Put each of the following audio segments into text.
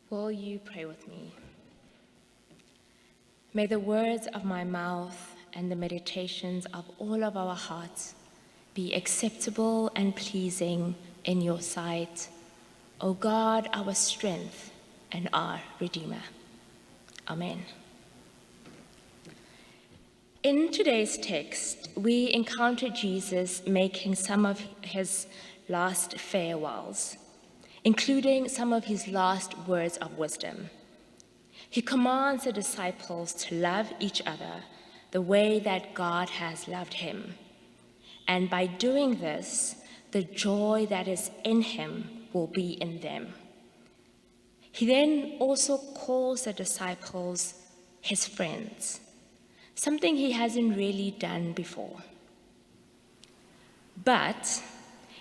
Will you pray with me? May the words of my mouth and the meditations of all of our hearts be acceptable and pleasing in your sight, O God, our strength and our Redeemer. Amen. In today's text, we encounter Jesus making some of his last farewells, including some of his last words of wisdom. He commands the disciples to love each other the way that God has loved him. And by doing this, the joy that is in him will be in them. He then also calls the disciples his friends, something he hasn't really done before. But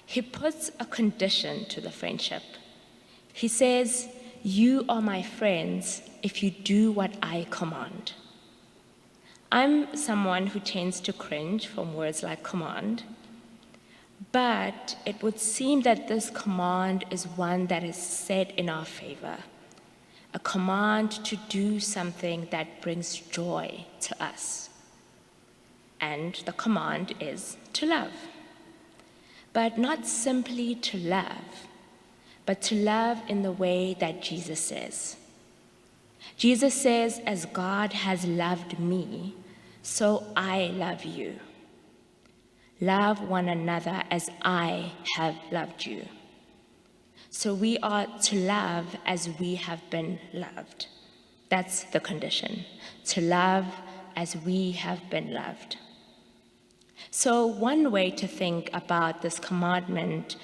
he puts a condition to the friendship. He says, "You are my friends if you do what I command." I'm someone who tends to cringe from words like command, but it would seem that this command is one that is said in our favor, a command to do something that brings joy to us. And the command is to love. But not simply to love, but to love in the way that Jesus says. Jesus says, "As God has loved me, so I love you. Love one another as I have loved you." So we are to love as we have been loved. That's the condition, to love as we have been loved. So one way to think about this commandment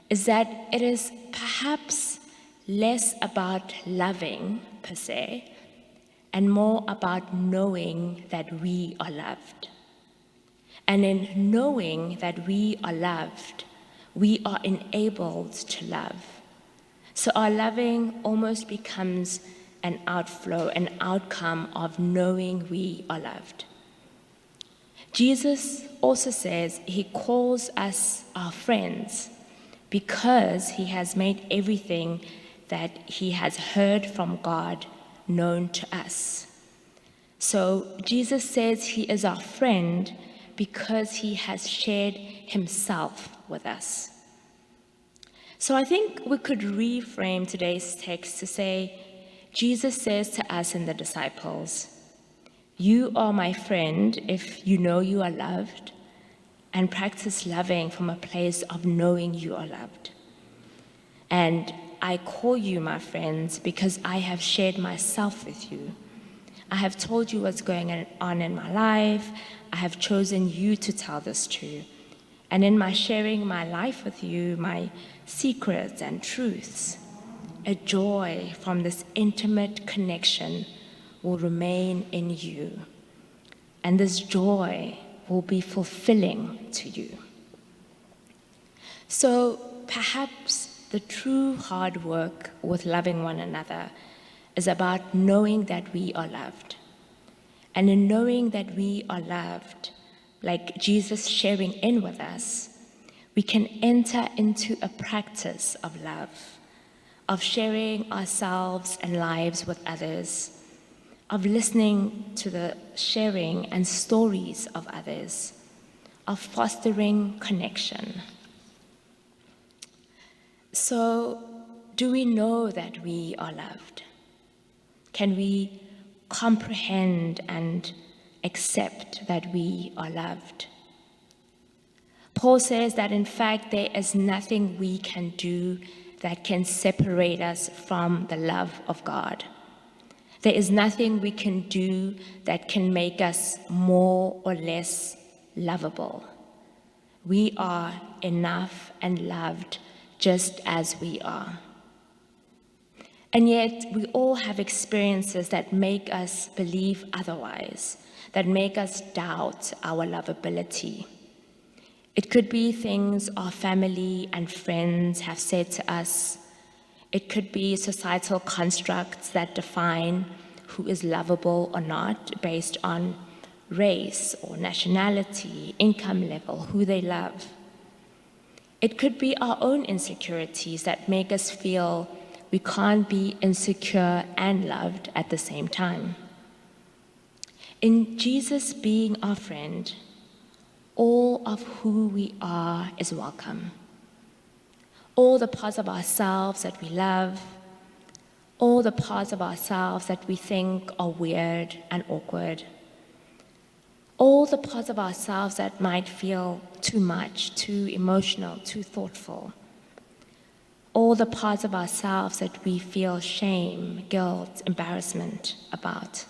is that it is perhaps less about loving per se, and more about knowing that we are loved. And in knowing that we are loved, we are enabled to love. So our loving almost becomes an outflow, an outcome of knowing we are loved. Jesus also says he calls us our friends because he has made everything that he has heard from God known to us. So Jesus says he is our friend because he has shared himself with us. So I think we could reframe today's text to say, Jesus says to us and the disciples, "You are my friend if you know you are loved, and practice loving from a place of knowing you are loved. And I call you my friends because I have shared myself with you. I have told you what's going on in my life. I have chosen you to tell this to. And in my sharing my life with you, my secrets and truths, a joy from this intimate connection will remain in you. And this joy will be fulfilling to you." So perhaps the true hard work with loving one another is about knowing that we are loved. And in knowing that we are loved, like Jesus sharing in with us, we can enter into a practice of love, of sharing ourselves and lives with others, of listening to the sharing and stories of others, of fostering connection. So, do we know that we are loved? Can we comprehend and accept that we are loved? Paul says that in fact there is nothing we can do that can separate us from the love of God. There is nothing we can do that can make us more or less lovable. We are enough and loved just as we are. And yet we all have experiences that make us believe otherwise, that make us doubt our lovability. It could be things our family and friends have said to us. It could be societal constructs that define who is lovable or not based on race or nationality, income level, who they love. It could be our own insecurities that make us feel we can't be insecure and loved at the same time. In Jesus being our friend, all of who we are is welcome. All the parts of ourselves that we love, all the parts of ourselves that we think are weird and awkward, all the parts of ourselves that might feel too much, too emotional, too thoughtful, all the parts of ourselves that we feel shame, guilt, embarrassment about.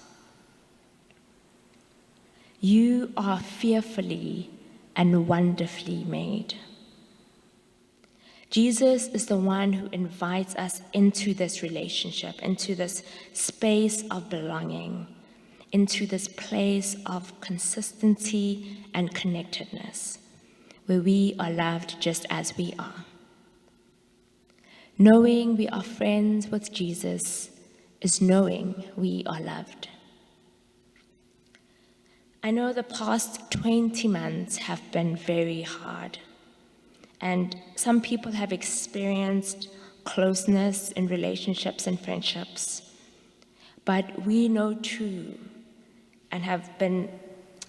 You are fearfully and wonderfully made. Jesus is the one who invites us into this relationship, into this space of belonging, into this place of consistency and connectedness, where we are loved just as we are. Knowing we are friends with Jesus is knowing we are loved. I know the past 20 months have been very hard, and some people have experienced closeness in relationships and friendships, but we know too, and have been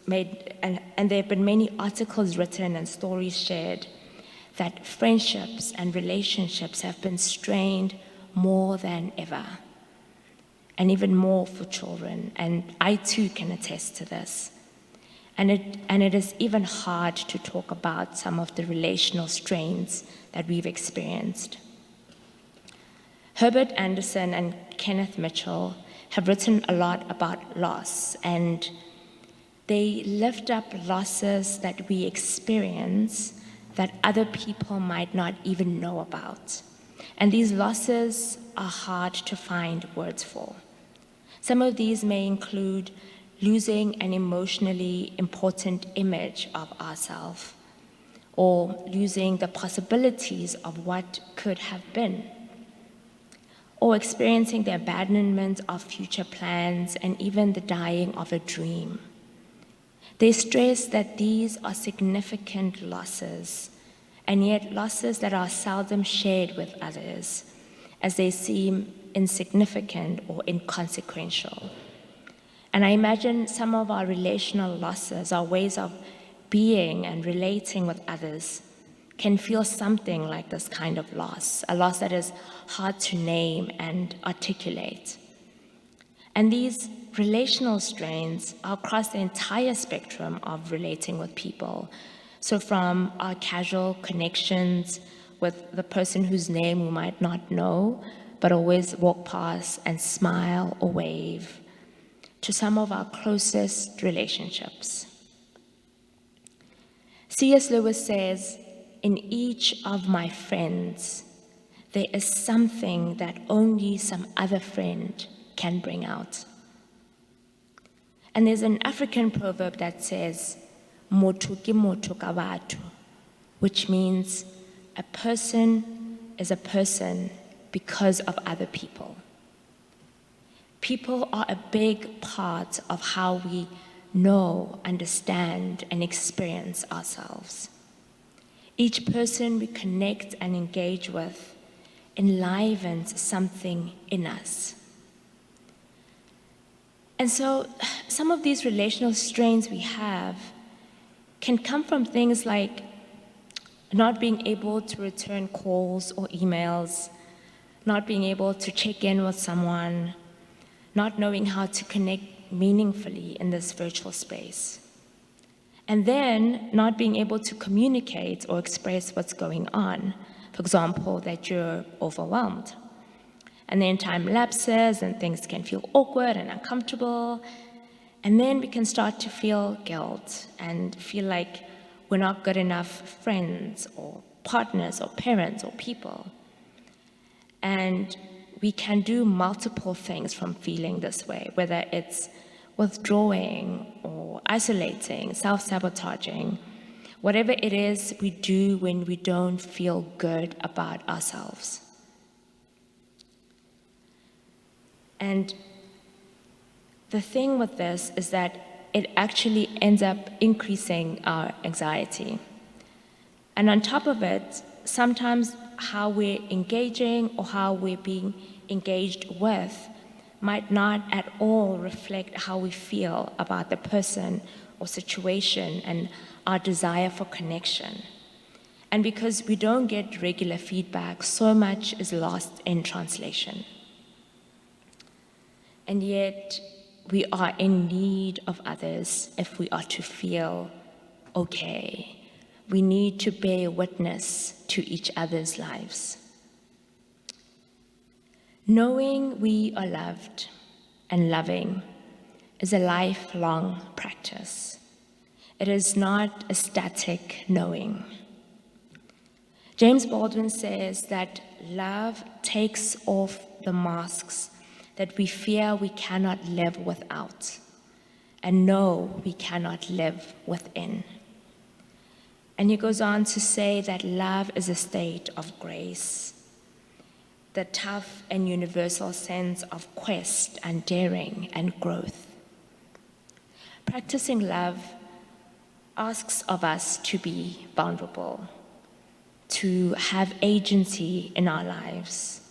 made, and there have been many articles written and stories shared, that friendships and relationships have been strained more than ever, and even more for children, and I too can attest to this. And it is even hard to talk about some of the relational strains that we've experienced. Herbert Anderson and Kenneth Mitchell have written a lot about loss, and they lift up losses that we experience that other people might not even know about. And these losses are hard to find words for. Some of these may include losing an emotionally important image of ourselves, or losing the possibilities of what could have been, or experiencing the abandonment of future plans and even the dying of a dream. They stress that these are significant losses, and yet losses that are seldom shared with others, as they seem insignificant or inconsequential. And I imagine some of our relational losses, our ways of being and relating with others, can feel something like this kind of loss, a loss that is hard to name and articulate. And these relational strains are across the entire spectrum of relating with people. So from our casual connections with the person whose name we might not know, but always walk past and smile or wave, to some of our closest relationships. C.S. Lewis says, "In each of my friends, there is something that only some other friend can bring out." And there's an African proverb that says, "Motho ke motho ka batho," which means a person is a person because of other people. People are a big part of how we know, understand, and experience ourselves. Each person we connect and engage with enlivens something in us. And so some of these relational strains we have can come from things like not being able to return calls or emails, not being able to check in with someone, not knowing how to connect meaningfully in this virtual space, and then not being able to communicate or express what's going on. For example, that you're overwhelmed. And then time lapses and things can feel awkward and uncomfortable. And then we can start to feel guilt and feel like we're not good enough friends or partners or parents or people. And we can do multiple things from feeling this way, whether it's withdrawing or isolating, self-sabotaging, whatever it is we do when we don't feel good about ourselves. And the thing with this is that it actually ends up increasing our anxiety. And on top of it, sometimes how we're engaging or how we're being engaged with might not at all reflect how we feel about the person or situation and our desire for connection. And because we don't get regular feedback, so much is lost in translation. And yet, we are in need of others if we are to feel okay. We need to bear witness to each other's lives. Knowing we are loved and loving is a lifelong practice. It is not a static knowing. James Baldwin says that love takes off the masks that we fear we cannot live without and know we cannot live within. And he goes on to say that love is a state of grace, the tough and universal sense of quest and daring and growth. Practicing love asks of us to be vulnerable, to have agency in our lives,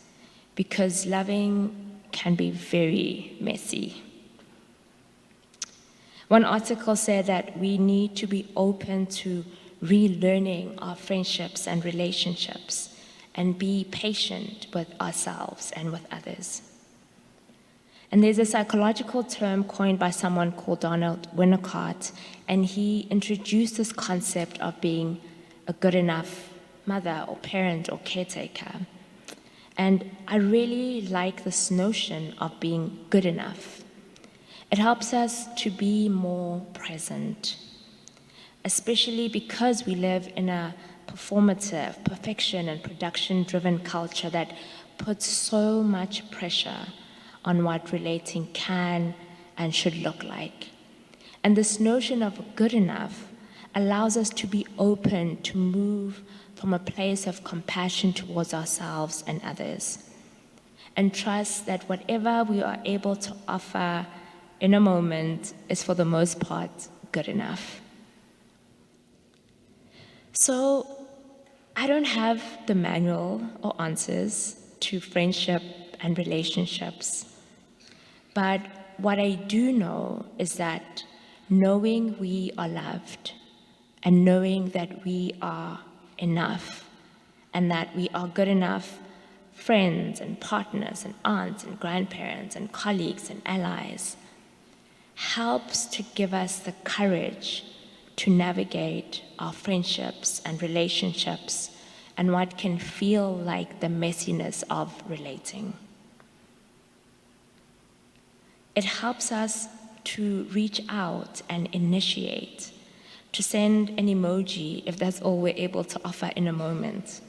because loving can be very messy. One article said that we need to be open to relearning our friendships and relationships and be patient with ourselves and with others. And there's a psychological term coined by someone called Donald Winnicott, and he introduced this concept of being a good enough mother or parent or caretaker. And I really like this notion of being good enough. It helps us to be more present, especially because we live in a performative, perfection and production-driven culture that puts so much pressure on what relating can and should look like. And this notion of good enough allows us to be open to move from a place of compassion towards ourselves and others, and trust that whatever we are able to offer in a moment is for the most part good enough. So I don't have the manual or answers to friendship and relationships, but what I do know is that knowing we are loved and knowing that we are enough and that we are good enough friends and partners and aunts and grandparents and colleagues and allies helps to give us the courage to navigate our friendships and relationships and what can feel like the messiness of relating. It helps us to reach out and initiate, to send an emoji if that's all we're able to offer in a moment,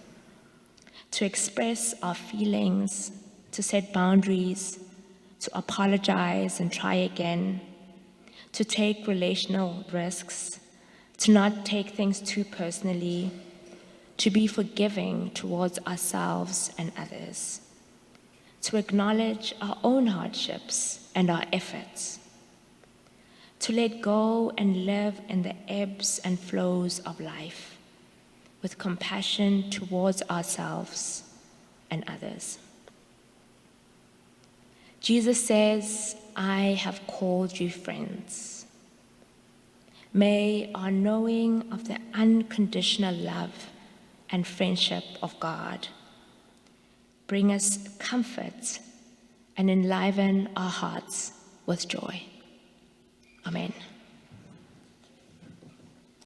to express our feelings, to set boundaries, to apologize and try again, to take relational risks, to not take things too personally, to be forgiving towards ourselves and others, to acknowledge our own hardships and our efforts, to let go and live in the ebbs and flows of life with compassion towards ourselves and others. Jesus says, "I have called you friends." May our knowing of the unconditional love and friendship of God bring us comfort and enliven our hearts with joy. Amen.